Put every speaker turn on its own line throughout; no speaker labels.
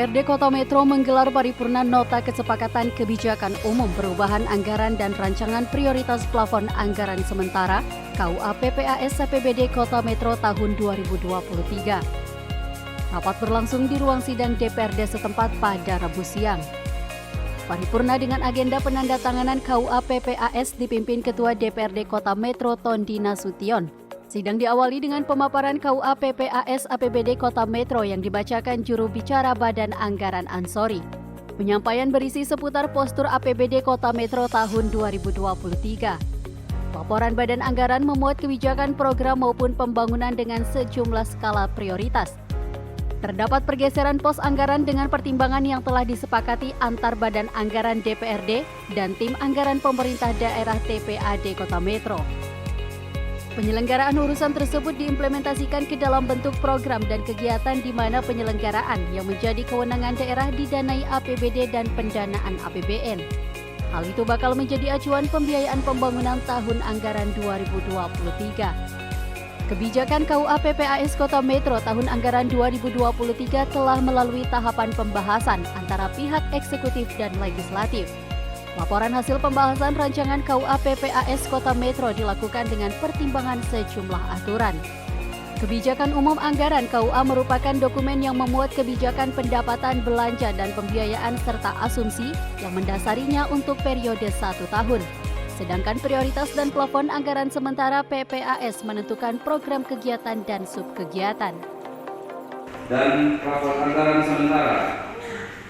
DPRD Kota Metro menggelar paripurna Nota Kesepakatan Kebijakan Umum Perubahan Anggaran dan Rancangan Prioritas Plafon Anggaran Sementara KUA PPAS APBD Kota Metro tahun 2023. Rapat berlangsung di ruang sidang DPRD setempat pada Rabu siang. Paripurna dengan agenda penandatanganan KUA PPAS dipimpin Ketua DPRD Kota Metro Tondi Nasution. Sidang diawali dengan pemaparan KUA PPAS APBD Kota Metro yang dibacakan juru bicara Badan Anggaran Ansori. Penyampaian berisi seputar postur APBD Kota Metro tahun 2023. Laporan Badan Anggaran memuat kebijakan program maupun pembangunan dengan sejumlah skala prioritas. Terdapat pergeseran pos anggaran dengan pertimbangan yang telah disepakati antar Badan Anggaran DPRD dan Tim Anggaran Pemerintah Daerah TPAD Kota Metro. Penyelenggaraan urusan tersebut diimplementasikan ke dalam bentuk program dan kegiatan di mana penyelenggaraan yang menjadi kewenangan daerah didanai APBD dan pendanaan APBN. Hal itu bakal menjadi acuan pembiayaan pembangunan tahun anggaran 2023. Kebijakan KUA PPAS Kota Metro tahun anggaran 2023 telah melalui tahapan pembahasan antara pihak eksekutif dan legislatif. Laporan hasil pembahasan rancangan KUA PPAS Kota Metro dilakukan dengan pertimbangan sejumlah aturan. Kebijakan umum anggaran KUA merupakan dokumen yang memuat kebijakan pendapatan, belanja, dan pembiayaan serta asumsi yang mendasarinya untuk periode 1 tahun. Sedangkan prioritas dan plafon anggaran sementara PPAS menentukan program kegiatan dan subkegiatan.
Dan plafon anggaran sementara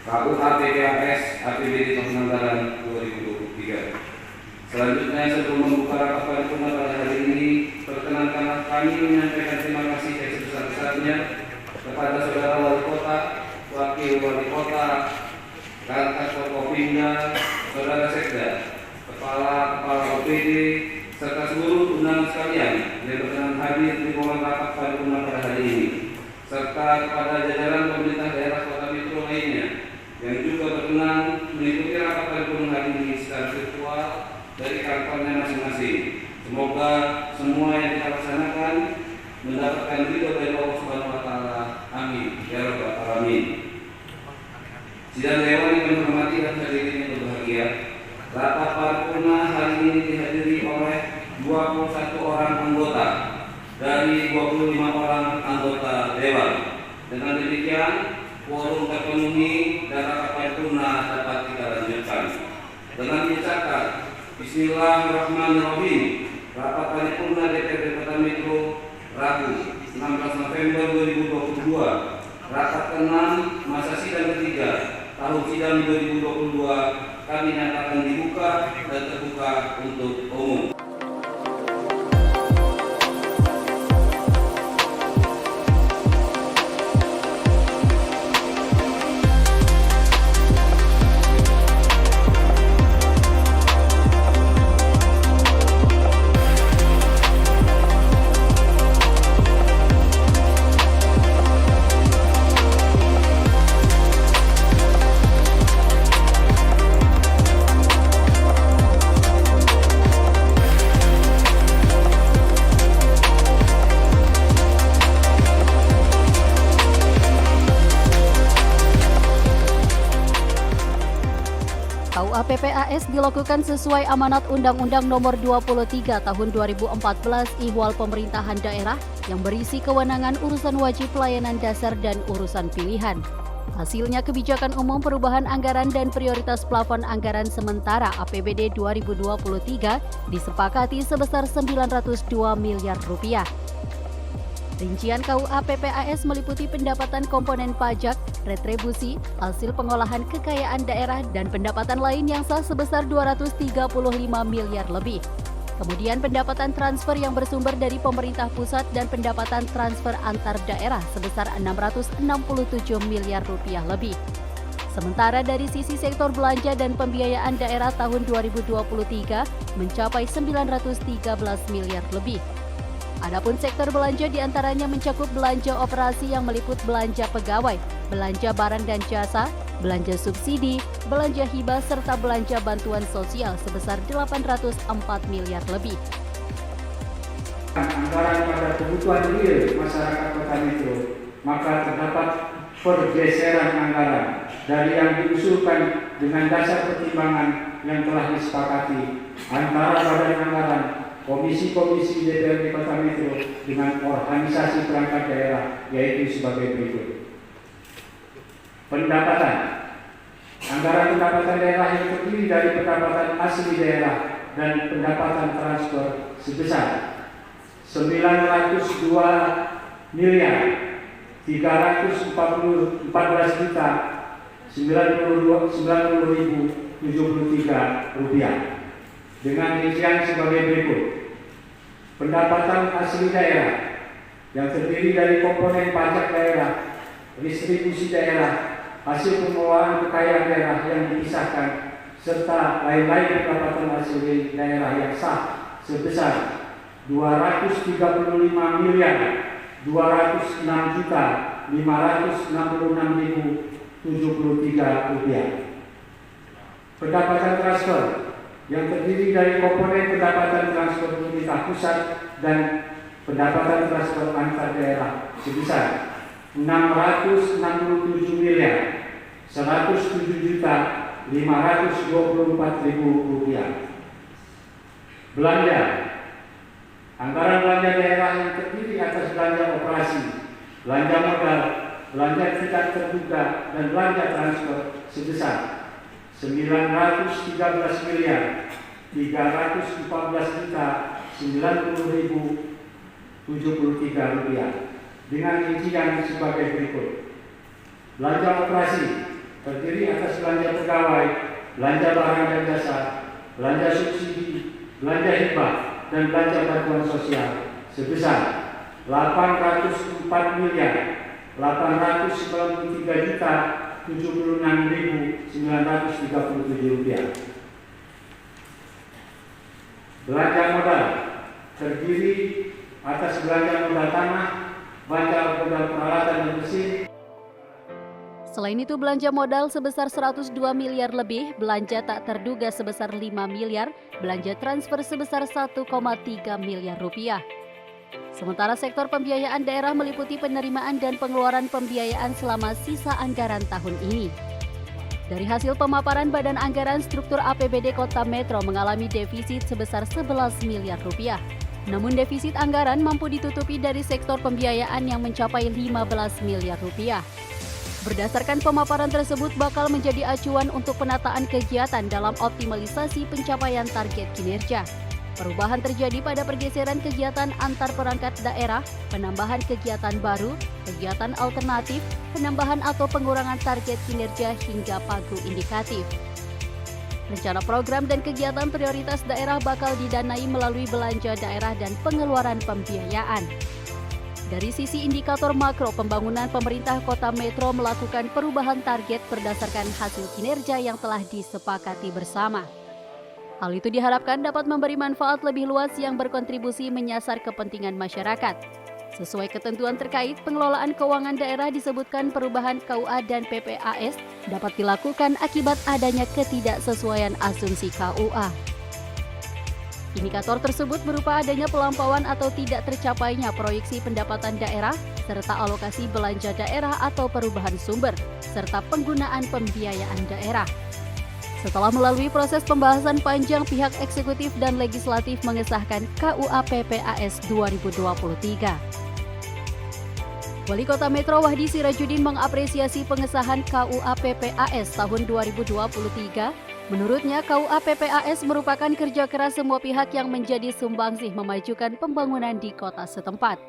KUA PPAS APBD tahun anggaran 2023. Selanjutnya, sebelum membuka rapat paripurna pada hari ini, perkenankanlah kami menyampaikan terima kasih yang sebesar-besarnya kepada saudara wali kota, wakil wali kota, Kantata Forkopimda, saudara sekda, kepala OPD, serta seluruh undangan sekalian yang berkenan hadir di momen rapat paripurna pada hari ini, serta kepada jajaran pemerintah daerah Kota Metro lainnya yang juga berkenan mengikuti rapat paripurna hari ini secara virtual dari kantornya masing-masing. Semoga semua yang kita laksanakan mendapatkan ridho dari Allah Subhanahu wa Ta'ala. Amin. Ya Rabbal Alamin. Sidang dewan yang kami hormati dan hadirin yang berbahagia, rapat paripurna hari ini dihadiri oleh 21 orang anggota dari 25 orang anggota dewan. Dengan demikian, quorum terpenuhi dan rapat paripurna dapat kita lanjutkan. Dengan dicatat, Bismillahirrahmanirrahim. Rapat paripurna DPRD Kota Metro Rabu 16 November 2022. Rapat ke-6 masa sidang ketiga tahun sidang 2022 kami nyatakan dibuka dan terbuka untuk umum.
KUA PPAS dilakukan sesuai amanat Undang-Undang Nomor 23 Tahun 2014 Ihwal Pemerintahan Daerah yang berisi kewenangan urusan wajib pelayanan dasar dan urusan pilihan. Hasilnya kebijakan umum perubahan anggaran dan prioritas plafon anggaran sementara APBD 2023 disepakati sebesar Rp902 miliar. Rincian KUA PPAS meliputi pendapatan komponen pajak, retribusi, hasil pengolahan kekayaan daerah, dan pendapatan lain yang sah sebesar Rp235 miliar lebih. Kemudian pendapatan transfer yang bersumber dari pemerintah pusat dan pendapatan transfer antar daerah sebesar Rp667 miliar lebih. Sementara dari sisi sektor belanja dan pembiayaan daerah tahun 2023 mencapai Rp913 miliar lebih. Adapun sektor belanja diantaranya mencakup belanja operasi yang meliput belanja pegawai, belanja barang dan jasa, belanja subsidi, belanja hibah, serta belanja bantuan sosial sebesar Rp804 miliar lebih.
Anggaran pada kebutuhan real masyarakat Kota Metro, maka terdapat pergeseran anggaran dari yang diusulkan dengan dasar pertimbangan yang telah disepakati antara Badan Anggaran, Komisi-komisi DPRD Kota Metro dengan organisasi perangkat daerah, yaitu sebagai berikut. Pendapatan. Anggaran pendapatan daerah yang terdiri dari pendapatan asli daerah dan pendapatan transfer sebesar 902 miliar 314 juta 90.073 rupiah dengan rincian sebagai berikut. Pendapatan asli daerah yang terdiri dari komponen pajak daerah, distribusi daerah, hasil pengelolaan kekayaan daerah yang dipisahkan, serta lain-lain pendapatan asli daerah yang sah sebesar 235 miliar 206 juta 566.073 rupiah. Pendapatan transfer yang terdiri dari komponen pendapatan transfer pemerintah pusat dan pendapatan transfer antar daerah sebesar 667 miliar 107 juta 524.000 rupiah. Belanja. Anggaran belanja daerah yang terdiri atas belanja operasi, belanja modal, belanja tidak terduga, dan belanja transfer sebesar 913 miliar 314 juta 90.073 rupiah dengan rincian sebagai berikut. Belanja operasi terdiri atas belanja pegawai, belanja barang dan jasa, belanja subsidi, belanja hibah, dan belanja bantuan sosial sebesar 804 miliar 893 juta 76.937 rupiah. Belanja modal terdiri atas belanja modal tanah, belanja modal peralatan dan mesin.
Selain itu, belanja modal sebesar 102 miliar lebih, belanja tak terduga sebesar 5 miliar, belanja transfer sebesar 1,3 miliar rupiah. Sementara sektor pembiayaan daerah meliputi penerimaan dan pengeluaran pembiayaan selama sisa anggaran tahun ini. Dari hasil pemaparan Badan Anggaran, struktur APBD Kota Metro mengalami defisit sebesar 11 miliar rupiah. Namun defisit anggaran mampu ditutupi dari sektor pembiayaan yang mencapai 15 miliar rupiah. Berdasarkan pemaparan tersebut bakal menjadi acuan untuk penataan kegiatan dalam optimalisasi pencapaian target kinerja. Perubahan terjadi pada pergeseran kegiatan antar perangkat daerah, penambahan kegiatan baru, kegiatan alternatif, penambahan atau pengurangan target kinerja hingga pagu indikatif. Rencana program dan kegiatan prioritas daerah bakal didanai melalui belanja daerah dan pengeluaran pembiayaan. Dari sisi indikator makro, pembangunan pemerintah Kota Metro melakukan perubahan target berdasarkan hasil kinerja yang telah disepakati bersama. Hal itu diharapkan dapat memberi manfaat lebih luas yang berkontribusi menyasar kepentingan masyarakat. Sesuai ketentuan terkait pengelolaan keuangan daerah disebutkan perubahan KUA dan PPAS dapat dilakukan akibat adanya ketidaksesuaian asumsi KUA. Indikator tersebut berupa adanya pelampauan atau tidak tercapainya proyeksi pendapatan daerah, serta alokasi belanja daerah atau perubahan sumber, serta penggunaan pembiayaan daerah. Setelah melalui proses pembahasan panjang, pihak eksekutif dan legislatif mengesahkan KUA PPAS 2023. Wali Kota Metro Wahdi Sirajudin mengapresiasi pengesahan KUA PPAS tahun 2023. Menurutnya, KUA PPAS merupakan kerja keras semua pihak yang menjadi sumbangsih memajukan pembangunan di kota setempat.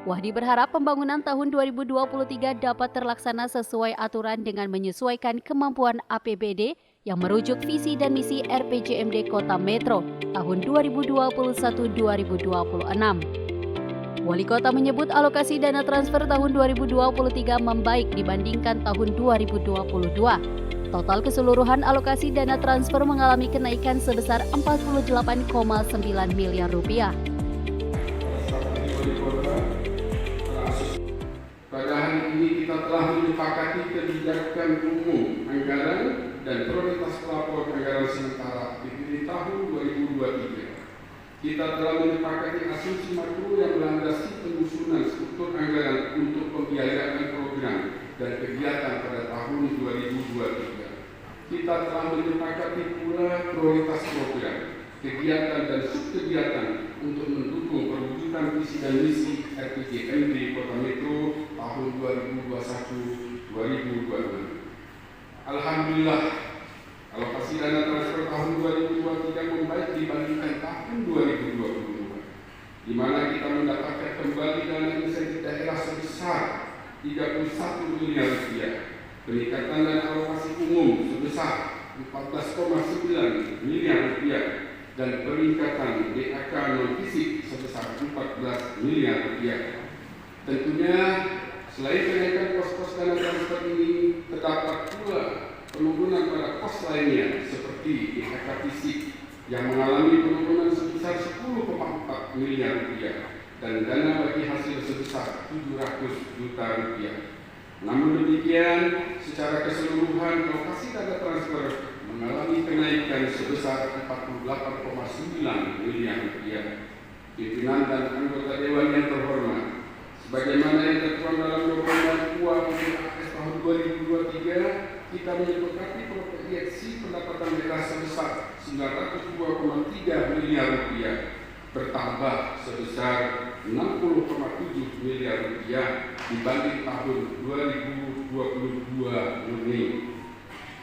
Wahdi berharap pembangunan tahun 2023 dapat terlaksana sesuai aturan dengan menyesuaikan kemampuan APBD yang merujuk visi dan misi RPJMD Kota Metro tahun 2021-2026. Wali Kota menyebut alokasi dana transfer tahun 2023 membaik dibandingkan tahun 2022. Total keseluruhan alokasi dana transfer mengalami kenaikan sebesar 48,9 miliar rupiah.
Pada hari ini kita telah menyepakati kebijakan umum anggaran dan prioritas pelapor anggaran sementara di tahun 2023. Kita telah menyepakati asumsi makro yang melandasi penyusunan struktur anggaran untuk pembiayaan program dan kegiatan pada tahun 2023. Kita telah menyepakati pula prioritas program, kegiatan dan subkegiatan untuk mendukung perwujudan visi dan misi RPJMD Kota Metro tahun 2021-2026. Alhamdulillah, alokasi dana transfer tahun 2023 membaik dibandingkan tahun 2022, di mana kita mendapatkan kembali dana insentif daerah sebesar 31 miliar rupiah, peningkatan dana alokasi umum sebesar 14,9 miliar rupiah, dan peningkatan DAK non-fisik sebesar 14 miliar rupiah. Tentunya, selain kenaikan pos-pos dana transfer ini, terdapat pula penurunan pada pos lainnya seperti DAK fisik yang mengalami penurunan sebesar 10,4 miliar rupiah dan dana bagi hasil sebesar 700 juta rupiah. Namun demikian, secara keseluruhan alokasi dana transfer mengalami kenaikan sebesar 48,9 miliar rupiah. Pimpinan dan anggota Dewan yang terhormat, sebagaimana yang tertuang dalam dokumen UAPPAS tahun 2023, kita menyepakati proyeksi pendapatan daerah sebesar 902,3 miliar rupiah, bertambah sebesar 60,7 miliar rupiah dibanding tahun 2022 murni.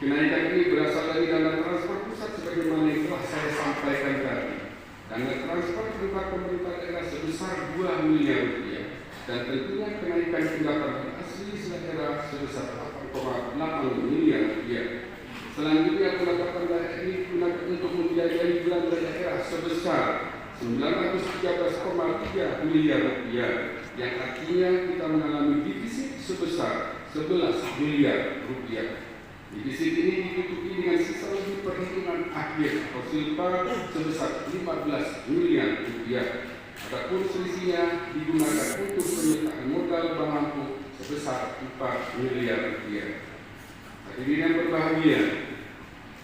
Kenaikan ini berasal dari dana transfer pusat sebagaimana yang telah saya sampaikan tadi. Dana transfer antar pemerintah daerah sebesar 2 miliar rupiah dan tentunya kenaikan pendapatan asli daerah sebesar 8,8 miliar rupiah. Selanjutnya pendapatan daerah ini digunakan untuk membiayai belanja daerah sebesar 913,3 miliar rupiah, yang artinya kita mengalami defisit sebesar 11 miliar rupiah. Defisit ini ditutupi dengan sisa lebih perhitungan akhir atau silpa sebesar 15 miliar rupiah. Adapun selisihnya digunakan untuk penyertaan modal bank mampu sebesar 4 miliar rupiah. Hadirin yang berbahagia,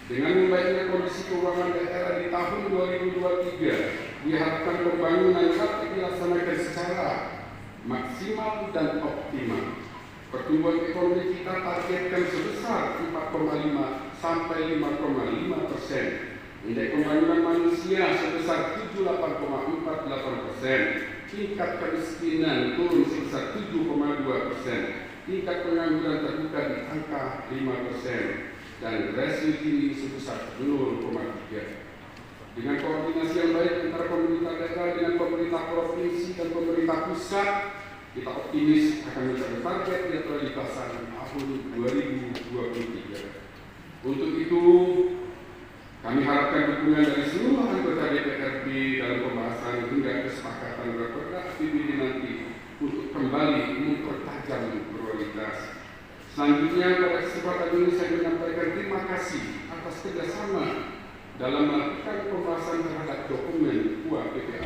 dengan membaiknya kondisi keuangan daerah di tahun 2023, diharapkan pembangunan dapat dilaksanakan secara maksimal dan optimal. Pertumbuhan ekonomi kita targetkan sebesar 4,5 sampai 5,5%. Indeks pembangunan manusia sebesar 78,48%. Tingkat kemiskinan turun sebesar 7,2%. Tingkat pengangguran terbuka di angka 5%. Dan rasio Gini sebesar 0,3. Dengan koordinasi yang baik antara pemerintah daerah dengan pemerintah provinsi dan pemerintah pusat, kita optimis akan mencapai target yang telah dipasang tahun 2023. Untuk itu, kami harapkan dukungan dari seluruh anggota DPRD dalam pembahasan hingga kesepakatan Raperda APBD nanti untuk kembali mempertajam prioritas. Selanjutnya, pada kesempatan ini saya menyampaikan terima kasih atas kerjasama dalam melakukan pembahasan terhadap dokumen UAPPAS.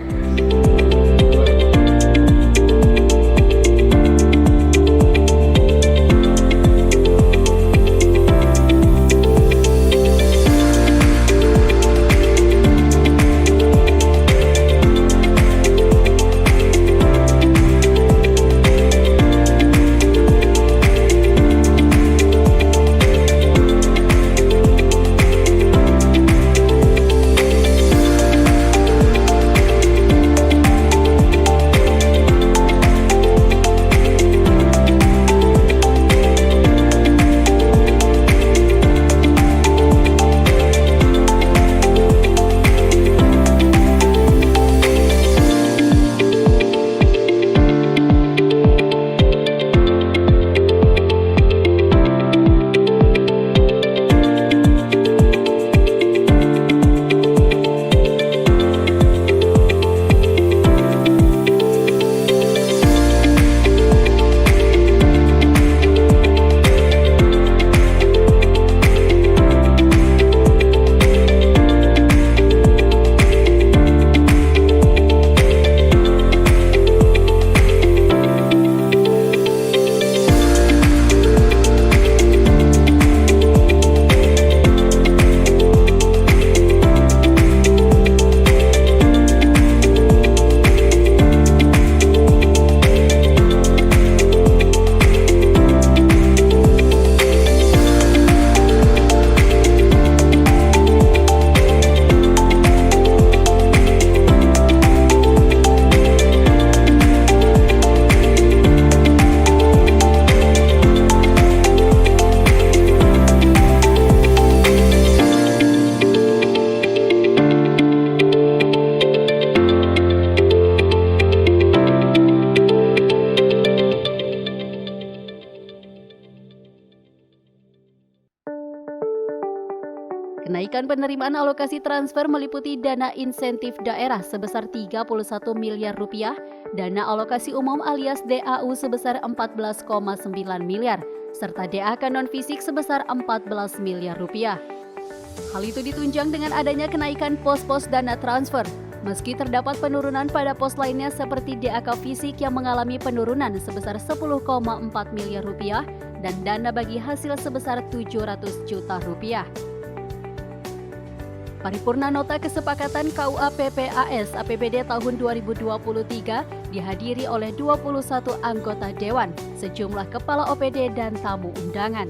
penerimaan alokasi transfer meliputi dana insentif daerah sebesar 31 miliar rupiah, dana alokasi umum alias DAU sebesar 14,9 miliar, serta DAK non-fisik sebesar 14 miliar rupiah. Hal itu ditunjang dengan adanya kenaikan pos-pos dana transfer, meski terdapat penurunan pada pos lainnya seperti DAK fisik yang mengalami penurunan sebesar 10,4 miliar rupiah dan dana bagi hasil sebesar 700 juta rupiah. Paripurna Nota Kesepakatan KUA PPAS APBD tahun 2023 dihadiri oleh 21 anggota Dewan, sejumlah kepala OPD dan tamu undangan.